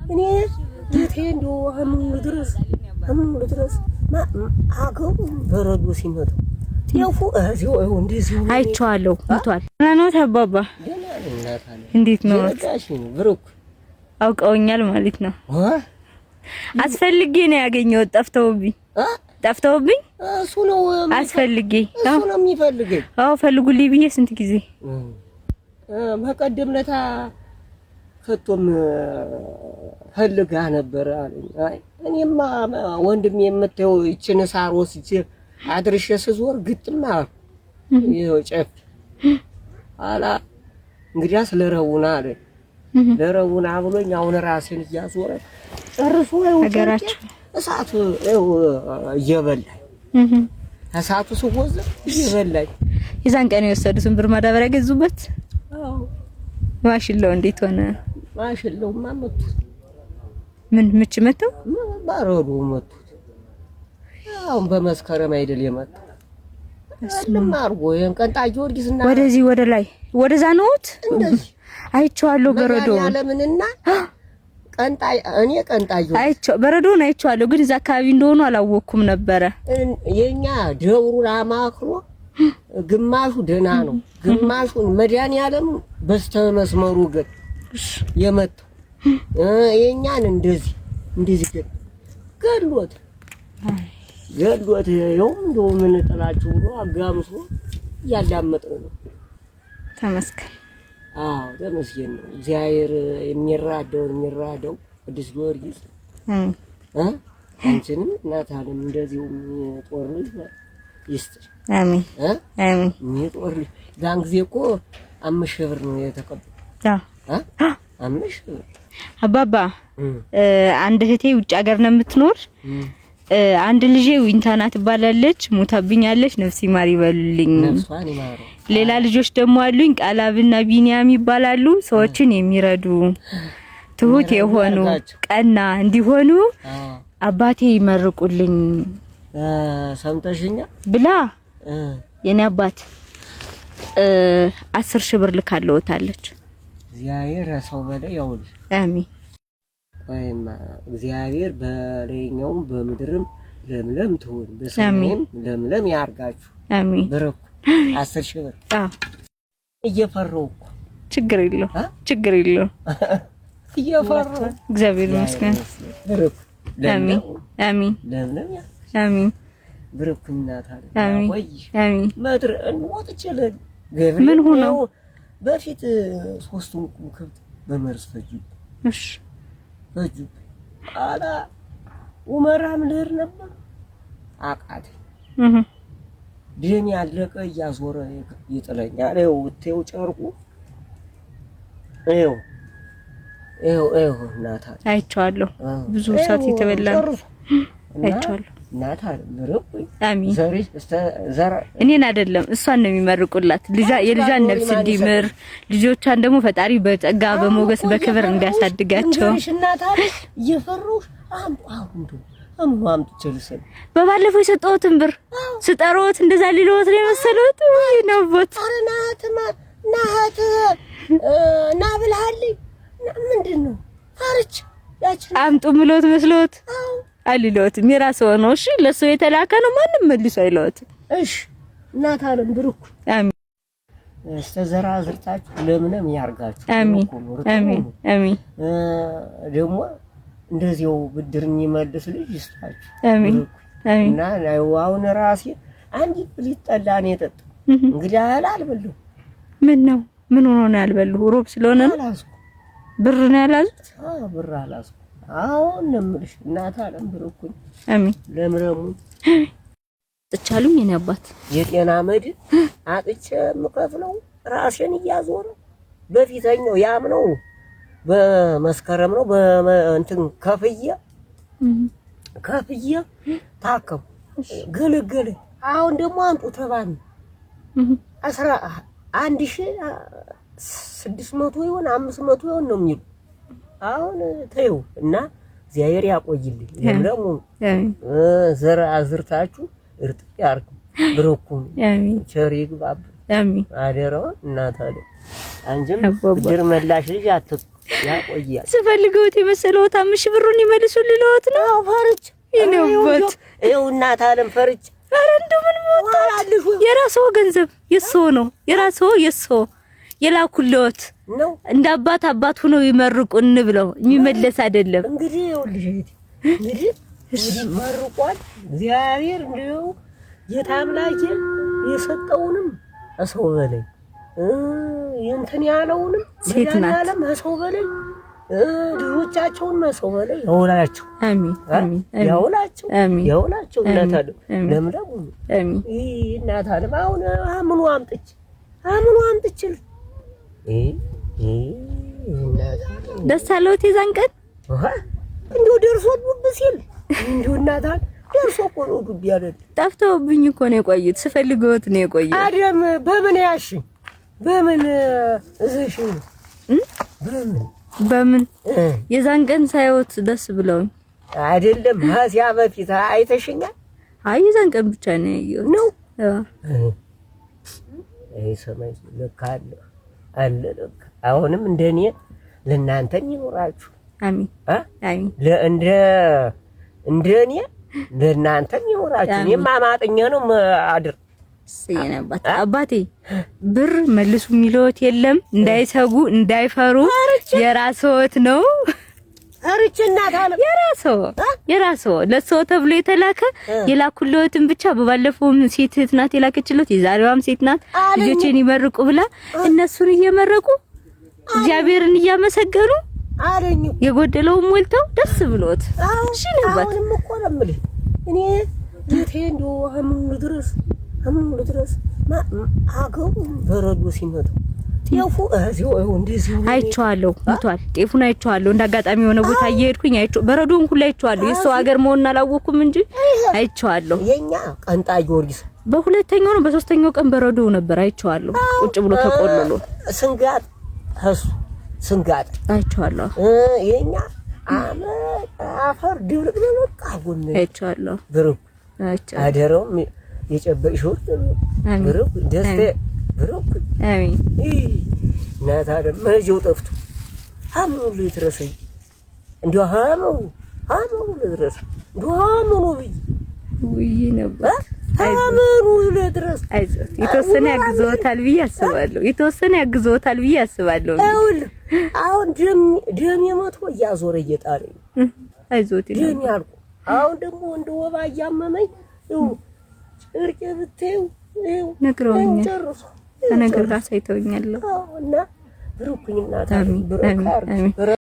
እኔ ጌቴ እንደው አሁን ድረስ አገው በረዶ ሲመጣ ጤፉ እዚሁ እንደዚህ አይቼዋለሁ። ሙቷል ነው ተባባ። እንዴት ነው ብሩክ አውቀውኛል ማለት ነው። አስፈልጌ ነው ያገኘሁት። ጠፍተውብኝ እሱ ነው አስፈልጌ እሱ ነው የሚፈልገኝ። አዎ ፈልጉልኝ ብዬ ስንት ጊዜ በቀደም ለታ ከቶም ፈልጋ ነበር አለኝ። አይ እኔማ ወንድሜ የምትለው እቺን ሳር ወስጄ አድርሼ ስዞር ግጥም ይኸው ጨፍ አላ እንግዲያ ስለረውና አለ ለረውና ብሎኝ አሁን ራሴን እያዞረ ጨርሶ ነገራችሁ እሳቱ እየበላኝ እሳቱ ሲወዘ እየበላኝ የዛን ቀን የወሰዱትን ብር ማዳበሪያ ገዙበት። አዎ ማሽላው እንዴት ሆነ? ማሽላው ማመጡት ምን ምች መተው ባረዱ መጡት። አሁን በመስከረም አይደል የመጣው እሱም አርጎ የንቀንጣ ጊዮርጊስና ወደዚህ ወደ ላይ ወደዛ ነውት አይቼዋለሁ። በረዶ ያለምንና ቀንጣይ እኔ ቀንጣዩ በረዶን አይቼዋለሁ፣ ግን እዛ አካባቢ እንደሆኑ አላወኩም ነበረ። የኛ ደብሩን አማክሮ ግማሹ ደና ነው፣ ግማሹን መድኃኒዓለም በስተመስመሩ ግን የመጣው የኛን እንደዚህ ገሎት ይኸው እንደው ምን ጥላችሁ ብሎ አጋምሶ ያላመጠው ነው። ተመስገን። አዎ ተመስገን ነው። እግዚአብሔር የሚራዳው ቅዱስ ጊዮርጊስ አንቺንም እናታንም እንደዚሁ ጦር ልጅ ይስጥሽ። አሜን አሜን። ጦር ልጅ ያን ጊዜ እኮ 5,000 ብር ነው የተቀበለው። 5,000 ብር አባባ አንድ እህቴ ውጭ ሀገር ነው የምትኖር። አንድ ልጄ ዊንታና ትባላለች፣ ሞታብኛለች። ነፍስ ይማር ይበሉልኝ። ነፍሷን ይማር። ሌላ ልጆች ደግሞ አሉኝ፣ ቃላብና ቢኒያም ይባላሉ። ሰዎችን የሚረዱ ትሁት የሆኑ ቀና እንዲሆኑ አባቴ ይመርቁልኝ። ሰምተሽኛ ብላ የኔ አባት 10,000 ብር ልካለውታለች። እግዚአብሔር ሰው በላይ ያውል። አሜን። ወይማ እግዚአብሔር በላይኛውም በምድርም ለምለም ትሁን፣ በሰማይም ለምለም ያርጋችሁ። አሜን። ብሩክ 10,000 ብር እየፈራሁ እኮ ችግር የለውም እየፈራሁ እግዚአብሔር ይመስገን። ብሩክ አሜን አሜን ለምለም አሜን። ብሩክ እናት አለ ወይ አሜን። ምድር እንወጥቼ ምን ሆኖ በፊት 3ቱን ከብት በመርዝ ፈጁ። እሺ ፈጁ አላ ኡመራም ልሄድ ነበር አቃተኝ። ደም ያለቀ እያዞረ ይጥለኛል። ይኸው ጨርቁ ይኸው እናታ አይቼዋለሁ። ብዙ ሰዓት የተበላ አይቼዋለሁ። እናታ ምርቁ አሜን። ዘራ እኔን አይደለም እሷን ነው የሚመርቁላት። የልጇን ነፍስ እንዲምር ልጆቿን ደግሞ ፈጣሪ በጸጋ በሞገስ በክብር እንዲያሳድጋቸው። እናታ እየፈሩሽ አምጡ ቸልሰን በባለፈው የሰጠሁትን ብር ስጠሮት እንደዛ ሊሎት ነው የመሰሉት። ወይ ነውት አረናትማ ናት ና ብልሃልኝ ምንድነው ፈርች ያችን አምጡ ምሎት መስሎት አልሎትም። የራስ ሆኖ እሺ ለሱ የተላከ ነው። ማንም መልሶ አይሎት። እሺ እናት አለም ብሩክ አሜን። እስተዘራ ዝርታችሁ ለምንም ያርጋችሁ። አሜን አሜን አሜን። ደግሞ እንደዚሁ ብድር የሚመልስ ልጅ ይስጣችሁ። አሜን አሜን። እና አሁን ራሴ አንድ ፕሊት ጠላ ነው የጠጣው። እንግዲህ አልበሉ ምን ሆኖ ነው ያልበሉ? ሮብ ስለሆነ ነው። ብር ነው ያላዙት። ብር አላዝኩ። አሁን ነምልሽ እናት አለም ብሩክ አሜን። ለምረሙ ጥቻሉኝ የኔ አባት የጤና መድን አጥቼ የምከፍለው ራሴን እያዞረ በፊተኛው ያምነው በመስከረም ነው በእንትን ከፍዬ ታከም ገለገለ። አሁን ደግሞ አንጡ ተባን 11,600 ይሆን 500 ይሆን ነው የሚሉ። አሁን ተይው እና እግዚአብሔር ያቆይልኝ። ለምለሙ ዘራ አዝርታችሁ እርጥብ ያርኩ ብሩክ አሜን። ቸሪ ግባብ አሜን። አደረው እናት አለ አንጀም ብድር መላሽ ልጅ ያቆያል። ስፈልገውት የመሰለውት 5 ብሩን ይመልሱልልዎት ነው። ፈርች ይነውበት ይኸው እናት አለም ፈርች። ኧረ እንደው ምን ሞታልሽ? የራስዎ ገንዘብ የእርስዎ ነው። የራስዎ የእርስዎ የላኩልዎት ነው። እንደ አባት ሆነው ይመርቁን ብለው የሚመለስ አይደለም። እንግዲህ ይኸውልሽ እንግዲህ መርቋል እግዚአብሔር እንደው ጌታ አምላኬ የሰጠውንም ሰው በላይ እንትን ያለውንም ሴት ናት ሰው በላይ ልጆቻቸውን ሰው በላይ ያውላቸው። አሜን አሜን ያውላቸው ያውላቸው። እናታለ ለምለም አሜን እናታለ አሁን አምኑ አምጥችል እናታለ ደስ አለዎት የዛን ቀን እንደው ደርሶት ዱብ ሲል እንደው እናታለ ደርሶ እኮ ነው ዱብ ያለ። ጠፍተውብኝ እኮ ነው የቆዩት። ስፈልገውት ነው የቆዩት። አደም በምን ያሽ በምን እሺ በምን የዛን ቀን ሳይወት ደስ ብለውኝ አይደለም። ሀሲያ በፊት አይተሽኛል? አይ የዛን ቀን ብቻ ነው ያየሁት ነው። ሰማይ ለካ አለ ለካ። አሁንም እንደኔ ለእናንተም ይኖራችሁ። አሜን አሜን። እንደኔ ለእናንተም ይኖራችሁ። እኔማ ማጥኛ ነው አድር ሰየነባት አባቴ ብር መልሱ የሚሉት የለም። እንዳይሰጉ እንዳይፈሩ የራስዎት ነው። አርጭናታለ የራስዎ ለሰው ተብሎ የተላከ የላኩልዎትን ብቻ በባለፈውም ሴት ናት የላከችሎት፣ የዛሬዋም ሴት ናት። ልጆቼን ይመርቁ ብላ እነሱን እየመረቁ እግዚአብሔርን እያመሰገኑ አረኝ የጎደለውን ሞልተው ደስ ብሎት እሺ ነባት። አሁንም እኮ ነው የምልህ እኔ ጌቴ እንደው አሁን ድረስ አገው በረዶ ሲመጣ ጤፉ እዚሁ እንደዚህ አይቼዋለሁ። ሞቷል። ጤፉን አይቼዋለሁ። እንዳጋጣሚ የሆነ ቦታ እየሄድኩኝ አይቼው በረዶን ሁሉ አይቼዋለሁ። የሰው ሀገር መሆኑን አላወኩም እንጂ አይቼዋለሁ። የኛ ቀንጣ ጊዮርጊስ በሁለተኛው ነው በሶስተኛው ቀን በረዶው ነበር። አይቼዋለሁ። ቁጭ ብሎ ተቆልሎ ስንጋጥ አይቼዋለሁ። የኛ አፈር ድብልቅ አሁን አይቼዋለሁ። ብሩክ አደረው የጨበሽው ብሩክ ደስተ ብሩክ አሜን እናታ ደመጀው ጠፍቶ አምኑ ልትረሰኝ እንዲሁ አምኑ ልትረስ እንዲሁ ወይ ነበር አምኑ ልትረስ አይዞት የተወሰነ ያግዞታል ብዬ አስባለሁ። አሁን ደም የመቶ እያዞረ እየጣለኝ አይዞት ደም ያልኩ አሁን ደግሞ እንደ ወባ እያመመኝ ጭርቄ ብትይው ነግረውኛል። ከነገር ጋር ሳይተውኛል እና ብሩክኝና ታሚ ብሩክ